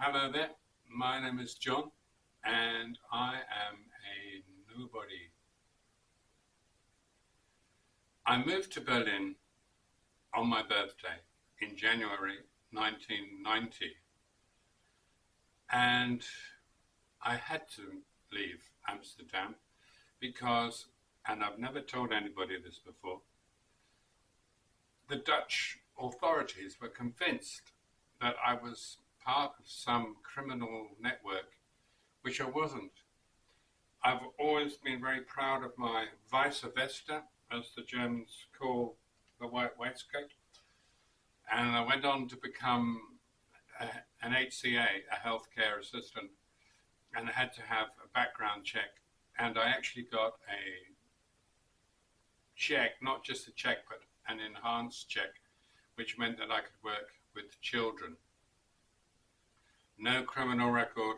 Hello there, my name is John and I am a nobody. I moved to Berlin on my birthday in January 1990 and I had to leave Amsterdam because, and I've never told anybody this before, the Dutch authorities were convinced that I was part of some criminal network, which I wasn't. I've always been very proud of my Weiße Weste, as the Germans call the white waistcoat, and I went on to become an HCA, a healthcare assistant, and I had to have a background check, and I actually got a check, not just a check, but an enhanced check, which meant that I could work with children. No criminal record,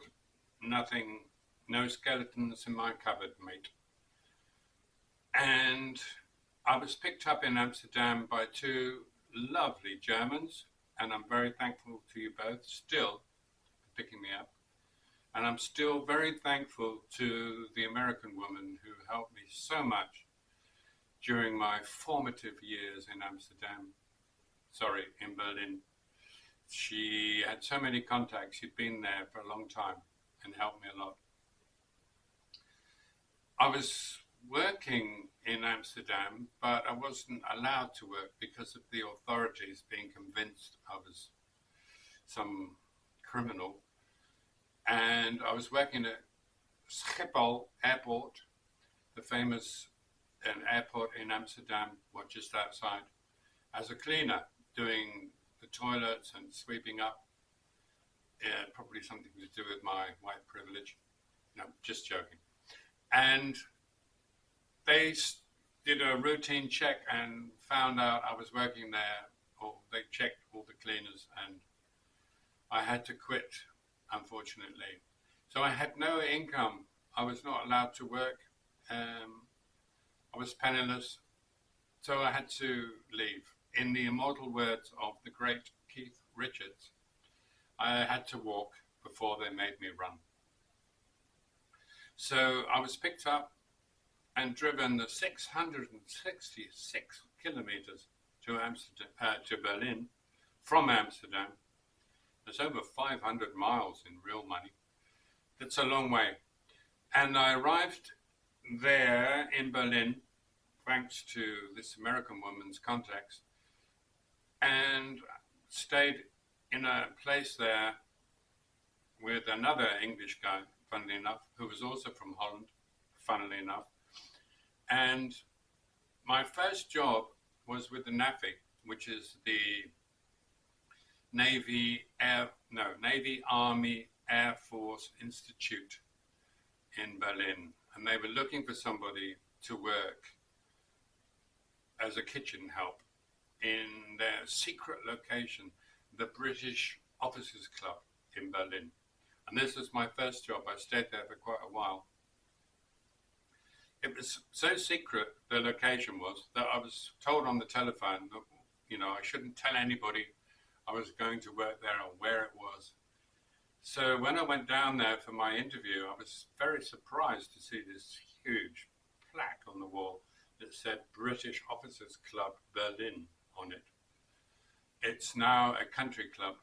nothing, no skeletons in my cupboard, mate. And I was picked up in Amsterdam by two lovely Germans, and I'm very thankful to you both still for picking me up. And I'm still very thankful to the American woman who helped me so much during my formative years in in Berlin. She had so many contacts, she'd been there for a long time and helped me a lot. I was working in Amsterdam, but I wasn't allowed to work because of the authorities being convinced I was some criminal. And I was working at Schiphol Airport, the famous airport in Amsterdam, or just outside, as a cleaner, doing the toilets and sweeping up. Probably something to do with my white privilege. No, just joking. And they did a routine check and found out I was working there, or they checked all the cleaners, and I had to quit, unfortunately. So I had no income. I was not allowed to work. I was penniless, so I had to leave. In the immortal words of the great Keith Richards, I had to walk before they made me run. So I was picked up and driven the 666 kilometers to Berlin from Amsterdam. That's over 500 miles in real money. That's a long way. And I arrived there in Berlin, thanks to this American woman's contacts, and stayed in a place there with another English guy, funnily enough, who was also from Holland, funnily enough. And my first job was with the NAFI, which is the Navy Army Air Force Institute in Berlin. And they were looking for somebody to work as a kitchen help in their secret location, the British Officers Club in Berlin. And this was my first job. I stayed there for quite a while. It was so secret, the location was, that I was told on the telephone that, I shouldn't tell anybody I was going to work there or where it was. So when I went down there for my interview, I was very surprised to see this huge plaque on the wall that said British Officers Club Berlin on it. It's now a country club.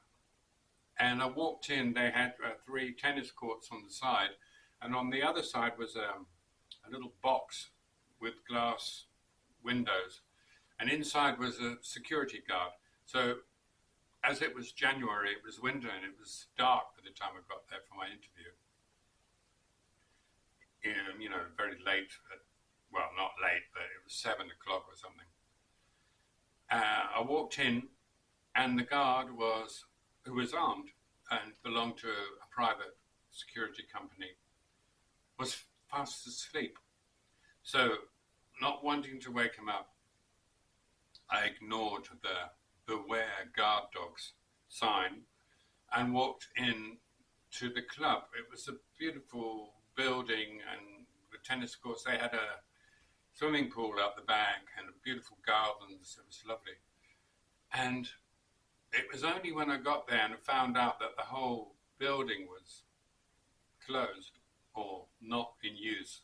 And I walked in, they had 3 tennis courts on the side, and on the other side was a little box with glass windows, and inside was a security guard. So as it was January, it was winter and it was dark by the time I got there for my interview. Very late, well, not late, but it was 7 o'clock or something. I walked in, and the guard who was armed and belonged to a private security company, was fast asleep. So, not wanting to wake him up, I ignored the "Beware Guard Dogs" sign and walked in to the club. It was a beautiful building, and the tennis courts, they had a swimming pool out the back and beautiful gardens. It was lovely. And it was only when I got there and found out that the whole building was closed or not in use,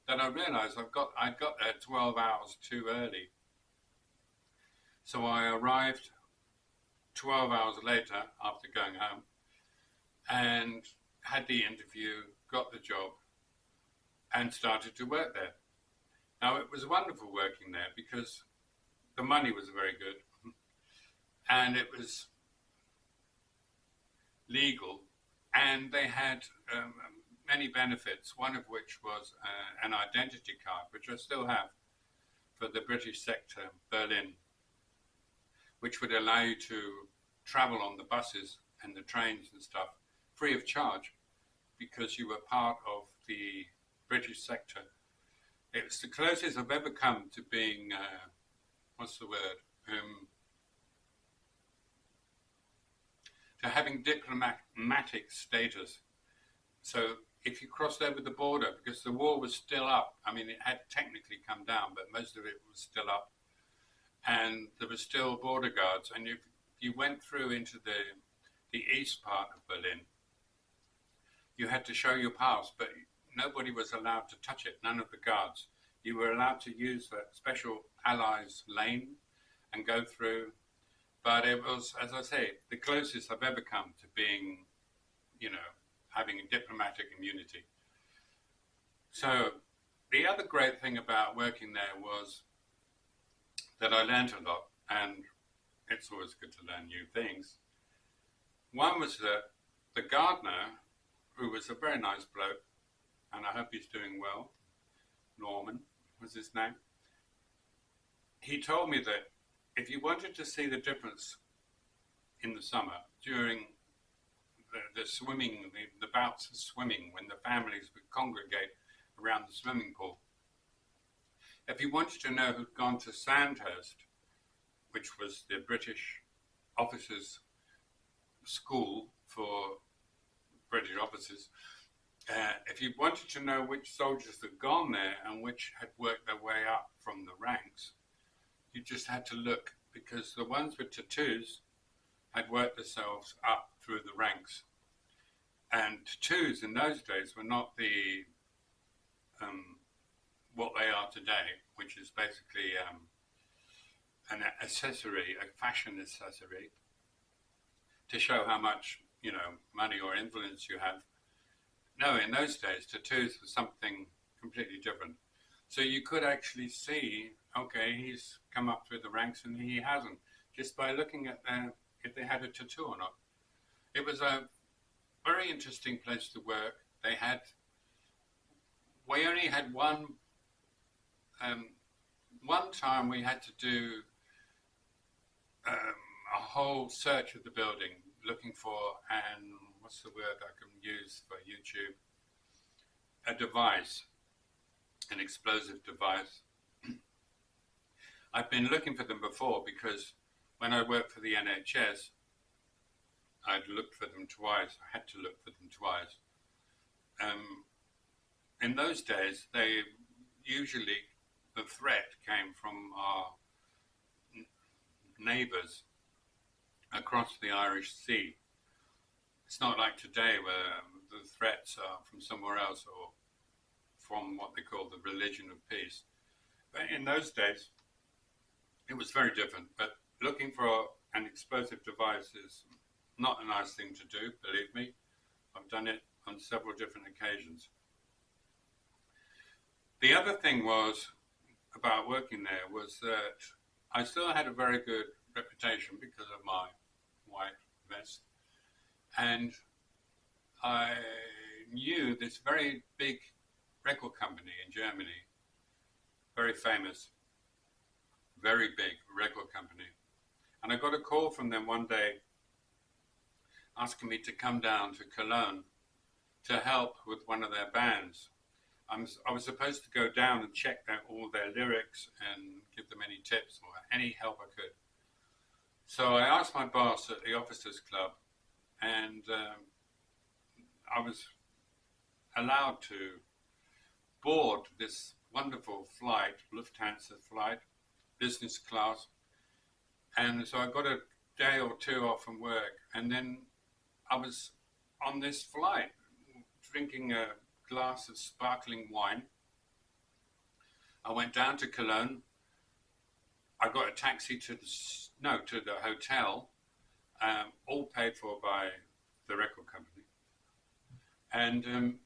then I realized I got there 12 hours too early. So I arrived 12 hours later after going home and had the interview, got the job, and started to work there. Now, it was wonderful working there because the money was very good and it was legal, and they had many benefits, one of which was an identity card, which I still have, for the British sector, Berlin, which would allow you to travel on the buses and the trains and stuff free of charge because you were part of the British sector. It was the closest I've ever come to being, what's the word, to having diplomatic status. So if you crossed over the border, because the wall was still up, I mean, it had technically come down, but most of it was still up, and there were still border guards, and if you went through into the east part of Berlin, you had to show your pass, but nobody was allowed to touch it, none of the guards. You were allowed to use that special Allies lane and go through, but it was, as I say, the closest I've ever come to being, you know, having a diplomatic immunity. So the other great thing about working there was that I learned a lot, and it's always good to learn new things. One was that the gardener, who was a very nice bloke, and I hope he's doing well, Norman was his name, he told me that if you wanted to see the difference in the summer during the swimming, the bouts of swimming, when the families would congregate around the swimming pool, if you wanted to know who'd gone to Sandhurst, which was the British officers' school for British officers, if you wanted to know which soldiers had gone there and which had worked their way up from the ranks, you just had to look, because the ones with tattoos had worked themselves up through the ranks. And tattoos in those days were not the what they are today, which is basically an accessory, a fashion accessory, to show how much, you know, money or influence you have. No, in those days, tattoos were something completely different. So you could actually see, okay, he's come up through the ranks and he hasn't, just by looking at if they had a tattoo or not. It was a very interesting place to work. We only had one time we had to do a whole search of the building, looking for, and what's the word I can use for YouTube, a device, an explosive device. I've been looking for them before because when I worked for the NHS, I'd looked for them twice. I had to look for them twice. In those days, usually the threat came from our neighbours across the Irish Sea. It's not like today where the threats are from somewhere else or from what they call the religion of peace. But in those days, it was very different. But looking for an explosive device is not a nice thing to do, believe me. I've done it on several different occasions. The other thing was about working there was that I still had a very good reputation because of my white vest. And I knew this very big record company in Germany, very famous, very big record company. And I got a call from them one day asking me to come down to Cologne to help with one of their bands. I was supposed to go down and check out all their lyrics and give them any tips or any help I could. So I asked my boss at the Officers Club, and I was allowed to board this wonderful flight, Lufthansa flight, business class. And so I got a day or two off from work, and then I was on this flight, drinking a glass of sparkling wine. I went down to Cologne. I got a taxi to the hotel, all paid for by the record company, and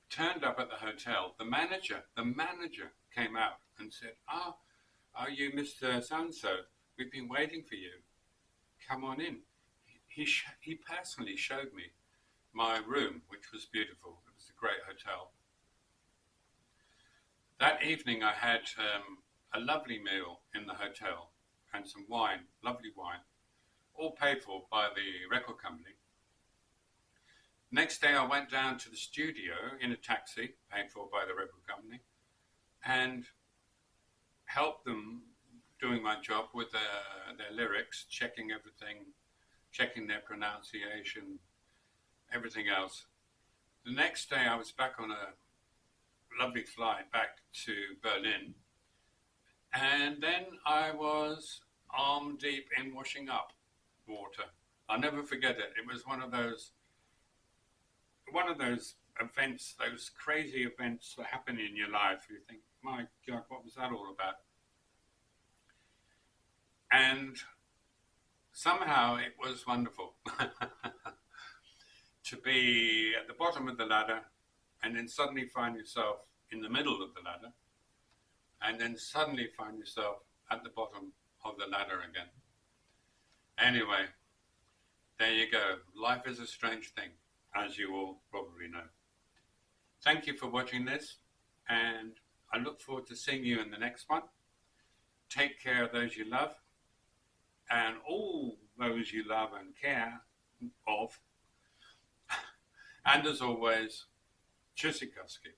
turned up at the hotel. The manager came out and said, are you Mr. So-and-so? We've been waiting for you. Come on in. He personally showed me my room, which was beautiful. It was a great hotel. That evening I had a lovely meal in the hotel and some wine, lovely wine, all paid for by the record company. Next day I went down to the studio in a taxi, paid for by the record company, and helped them doing my job with their lyrics, checking everything, checking their pronunciation, everything else. The next day I was back on a lovely flight back to Berlin, and then I was arm deep in washing up water. I'll never forget it. It was one of those events, those crazy events that happen in your life. You think, my God, what was that all about? And somehow it was wonderful to be at the bottom of the ladder and then suddenly find yourself in the middle of the ladder and then suddenly find yourself at the bottom of the ladder again. Anyway, there you go. Life is a strange thing, as you all probably know. Thank you for watching this, and I look forward to seeing you in the next one. Take care of those you love, and all those you love and care of. And as always, Tschüssikowski.